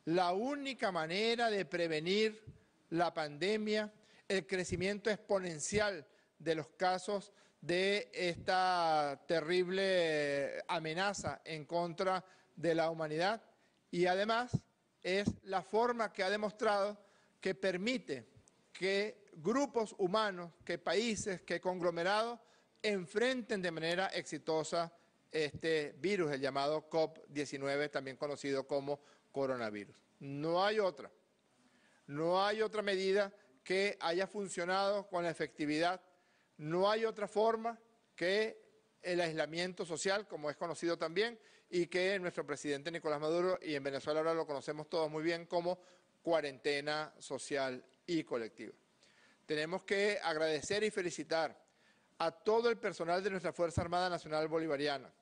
la única manera de prevenir la pandemia, el crecimiento exponencial de los casos de esta terrible amenaza en contra de la humanidad, y además es la forma que ha demostrado que permite que grupos humanos, que países, que conglomerados enfrenten de manera exitosa este virus, el llamado COVID-19, también conocido como coronavirus. No hay otra medida que haya funcionado con la efectividad, no hay otra forma que el aislamiento social, como es conocido también, y que nuestro presidente Nicolás Maduro, y en Venezuela ahora lo conocemos todos muy bien, como cuarentena social y colectiva. Tenemos que agradecer y felicitar a todo el personal de nuestra Fuerza Armada Nacional Bolivariana,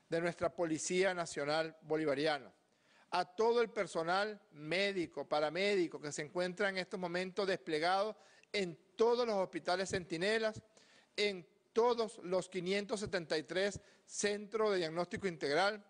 de nuestra Policía Nacional Bolivariana, a todo el personal médico, paramédico, que se encuentra en estos momentos desplegado en todos los hospitales centinelas, en todos los 573 centros de diagnóstico integral,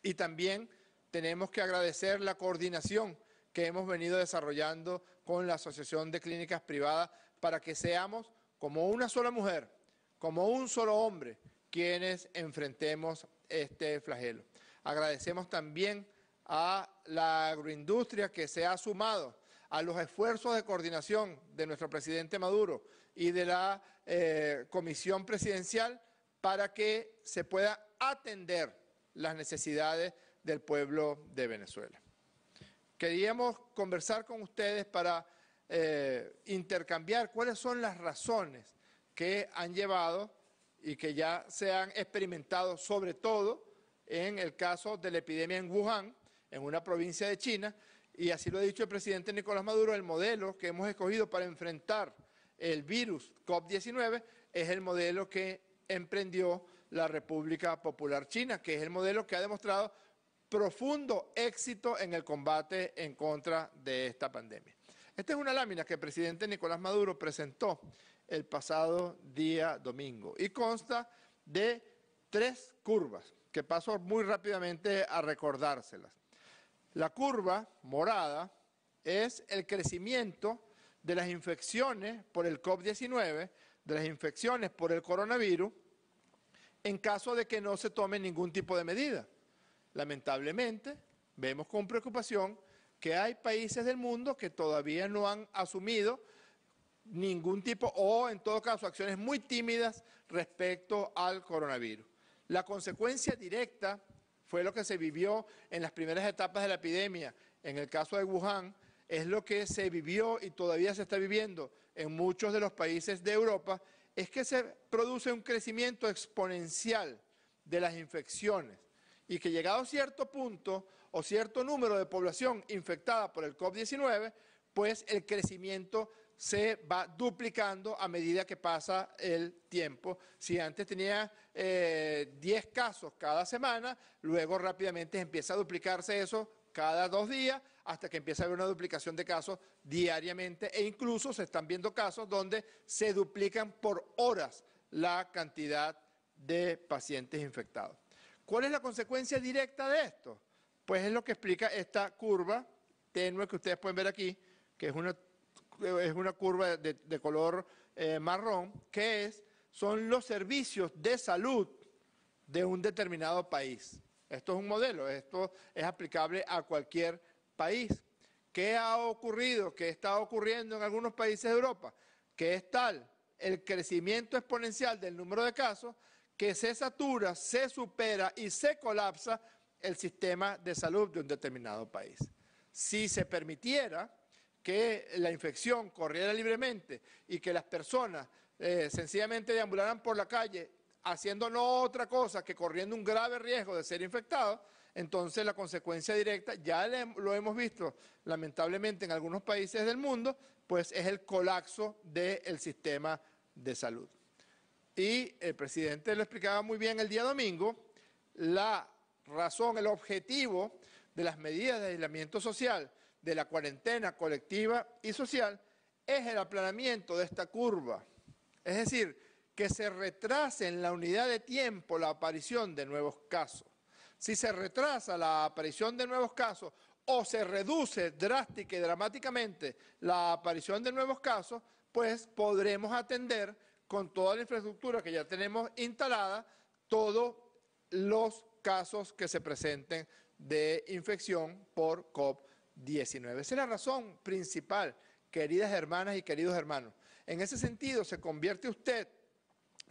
y también tenemos que agradecer la coordinación que hemos venido desarrollando con la Asociación de Clínicas Privadas para que seamos como una sola mujer, como un solo hombre, quienes enfrentemos este flagelo. Agradecemos también a la agroindustria que se ha sumado a los esfuerzos de coordinación de nuestro presidente Maduro y de la Comisión Presidencial para que se pueda atender las necesidades del pueblo de Venezuela. Queríamos conversar con ustedes para intercambiar cuáles son las razones que han llevado y que ya se han experimentado, sobre todo en el caso de la epidemia en Wuhan, en una provincia de China, y así lo ha dicho el presidente Nicolás Maduro, el modelo que hemos escogido para enfrentar el virus COVID-19 es el modelo que emprendió la República Popular China, que es el modelo que ha demostrado profundo éxito en el combate en contra de esta pandemia. Esta es una lámina que el presidente Nicolás Maduro presentó el pasado día domingo y consta de 3 curvas que paso muy rápidamente a recordárselas. La curva morada es el crecimiento de las infecciones por el COVID-19, de las infecciones por el coronavirus, en caso de que no se tome ningún tipo de medida. Lamentablemente, vemos con preocupación que hay países del mundo que todavía no han asumido ningún tipo, o en todo caso, acciones muy tímidas respecto al coronavirus. La consecuencia directa fue lo que se vivió en las primeras etapas de la epidemia. En el caso de Wuhan, es lo que se vivió y todavía se está viviendo en muchos de los países de Europa, es que se produce un crecimiento exponencial de las infecciones y que llegado a cierto punto o cierto número de población infectada por el COVID-19, pues el crecimiento se va duplicando a medida que pasa el tiempo. Si antes tenía 10 casos cada semana, luego rápidamente empieza a duplicarse eso cada 2 días, hasta que empieza a haber una duplicación de casos diariamente, e incluso se están viendo casos donde se duplican por horas la cantidad de pacientes infectados. ¿Cuál es la consecuencia directa de esto? Pues es lo que explica esta curva tenue que ustedes pueden ver aquí, que es una curva de color marrón, que son los servicios de salud de un determinado país. Esto es un modelo, esto es aplicable a cualquier país. ¿Qué ha ocurrido? ¿Qué está ocurriendo en algunos países de Europa? Que es tal el crecimiento exponencial del número de casos que se satura, se supera y se colapsa el sistema de salud de un determinado país. Si se permitiera que la infección corriera libremente y que las personas sencillamente deambularan por la calle haciendo no otra cosa que corriendo un grave riesgo de ser infectados, entonces la consecuencia directa, ya lo hemos visto lamentablemente en algunos países del mundo, pues es el colapso del sistema de salud. Y el presidente lo explicaba muy bien el día domingo, la razón, el objetivo de las medidas de aislamiento social, de la cuarentena colectiva y social, es el aplanamiento de esta curva. Es decir, que se retrase en la unidad de tiempo la aparición de nuevos casos. Si se retrasa la aparición de nuevos casos o se reduce drástica y dramáticamente la aparición de nuevos casos, pues podremos atender con toda la infraestructura que ya tenemos instalada todos los casos que se presenten de infección por COVID-19. Esa es la razón principal, queridas hermanas y queridos hermanos. En ese sentido, se convierte usted,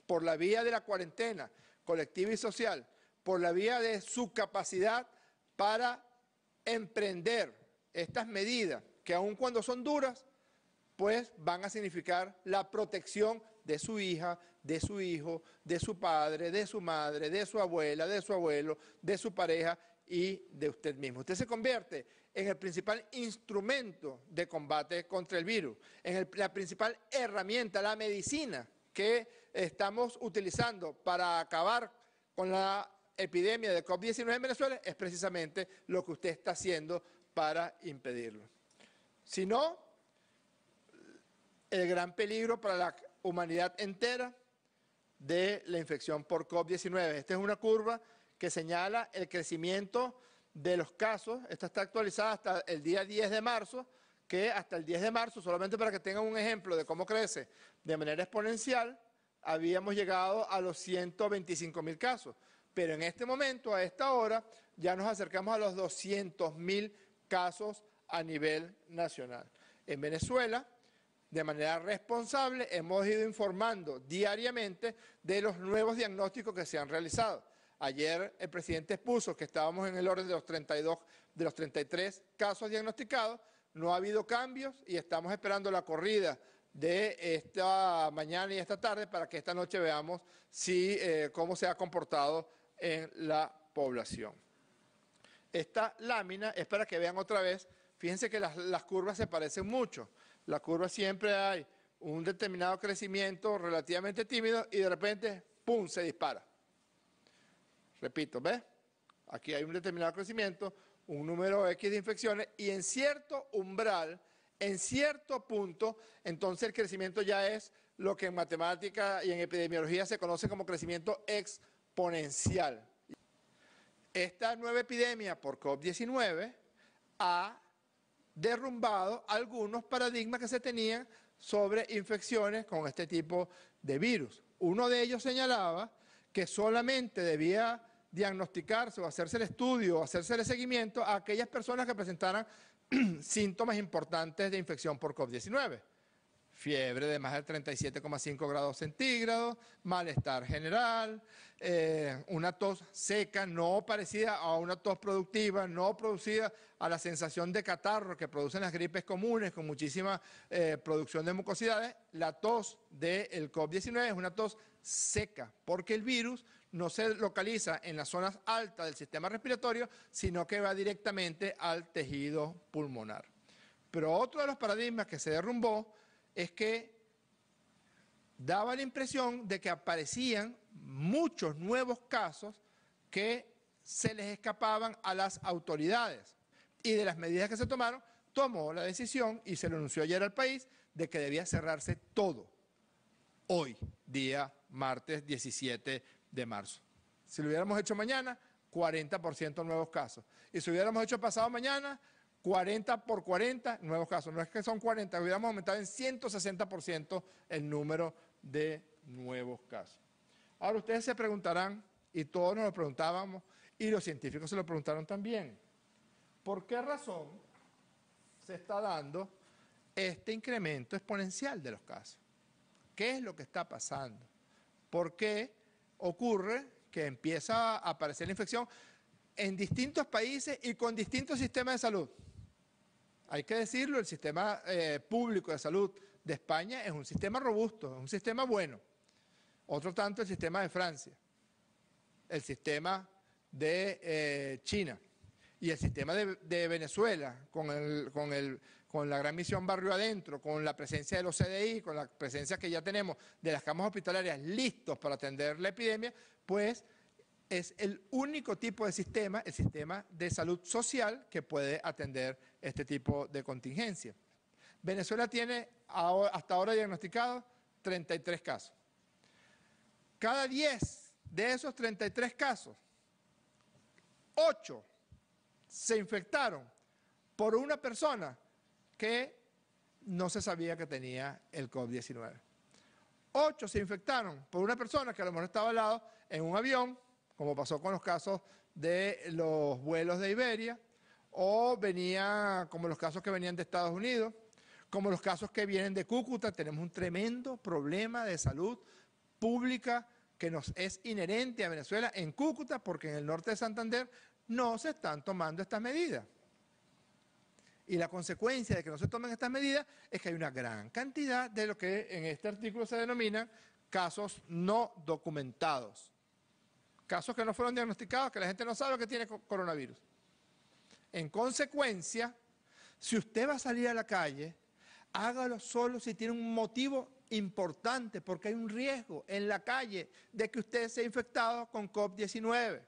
por la vía de la cuarentena colectiva y social, por la vía de su capacidad para emprender estas medidas, que aun cuando son duras, pues van a significar la protección de su hija, de su hijo, de su padre, de su madre, de su abuela, de su abuelo, de su pareja y de usted mismo. Usted se convierte en el principal instrumento de combate contra el virus, en la principal herramienta, la medicina que estamos utilizando para acabar con la epidemia de COVID-19 en Venezuela, es precisamente lo que usted está haciendo para impedirlo. Si no, el gran peligro para la humanidad entera de la infección por COVID-19. Esta es una curva que señala el crecimiento de los casos. Esta está actualizada hasta el día 10 de marzo, que hasta el 10 de marzo, solamente para que tengan un ejemplo de cómo crece de manera exponencial, habíamos llegado a los 125.000 casos. Pero en este momento, a esta hora, ya nos acercamos a los 200.000 casos a nivel nacional. En Venezuela, de manera responsable, hemos ido informando diariamente de los nuevos diagnósticos que se han realizado. Ayer el presidente expuso que estábamos en el orden de los 33 casos diagnosticados, no ha habido cambios y estamos esperando la corrida de esta mañana y esta tarde para que esta noche veamos cómo se ha comportado en la población. Esta lámina es para que vean otra vez, fíjense que las curvas se parecen mucho. La curva siempre hay un determinado crecimiento relativamente tímido y de repente, ¡pum!, se dispara. Repito, ¿ves? Aquí hay un determinado crecimiento, un número X de infecciones y en cierto umbral, en cierto punto, entonces el crecimiento ya es lo que en matemática y en epidemiología se conoce como crecimiento exponencial. Esta nueva epidemia por COVID-19 ha derrumbado algunos paradigmas que se tenían sobre infecciones con este tipo de virus. Uno de ellos señalaba que solamente debía diagnosticarse o hacerse el estudio o hacerse el seguimiento a aquellas personas que presentaran síntomas importantes de infección por COVID-19. Fiebre de más de 37,5 grados centígrados, malestar general, una tos seca, no parecida a una tos productiva, no producida a la sensación de catarro que producen las gripes comunes con muchísima producción de mucosidades. La tos del COVID-19 es una tos seca, porque el virus no se localiza en las zonas altas del sistema respiratorio, sino que va directamente al tejido pulmonar. Pero otro de los paradigmas que se derrumbó es que daba la impresión de que aparecían muchos nuevos casos que se les escapaban a las autoridades. Y de las medidas que se tomaron, tomó la decisión, y se lo anunció ayer al país, de que debía cerrarse todo hoy, día martes 17 de marzo. Si lo hubiéramos hecho mañana, 40% nuevos casos. Y si lo hubiéramos hecho pasado mañana, 40 por 40 nuevos casos. No es que son 40, hubiéramos aumentado en 160% el número de nuevos casos. Ahora ustedes se preguntarán, y todos nos lo preguntábamos, y los científicos se lo preguntaron también, ¿por qué razón se está dando este incremento exponencial de los casos? ¿Qué es lo que está pasando? ¿Por qué ocurre que empieza a aparecer la infección en distintos países y con distintos sistemas de salud? Hay que decirlo, el sistema público de salud de España es un sistema robusto, es un sistema bueno. Otro tanto el sistema de Francia, el sistema de China y el sistema de Venezuela con la gran misión Barrio Adentro, con la presencia de los CDI, con la presencia que ya tenemos de las camas hospitalarias listos para atender la epidemia, pues es el único tipo de sistema, el sistema de salud social, que puede atender este tipo de contingencia. Venezuela tiene hasta ahora diagnosticados 33 casos. Cada 10 de esos 33 casos, 8 se infectaron por una persona que no se sabía que tenía el COVID-19. 8 se infectaron por una persona que a lo mejor estaba al lado en un avión, como pasó con los casos de los vuelos de Iberia, o venía, como los casos que venían de Estados Unidos, como los casos que vienen de Cúcuta. Tenemos un tremendo problema de salud pública que nos es inherente a Venezuela en Cúcuta, porque en el norte de Santander no se están tomando estas medidas. Y la consecuencia de que no se tomen estas medidas es que hay una gran cantidad de lo que en este artículo se denominan casos no documentados. Casos que no fueron diagnosticados, que la gente no sabe que tiene coronavirus. En consecuencia, si usted va a salir a la calle, hágalo solo si tiene un motivo importante, porque hay un riesgo en la calle de que usted sea infectado con COVID-19.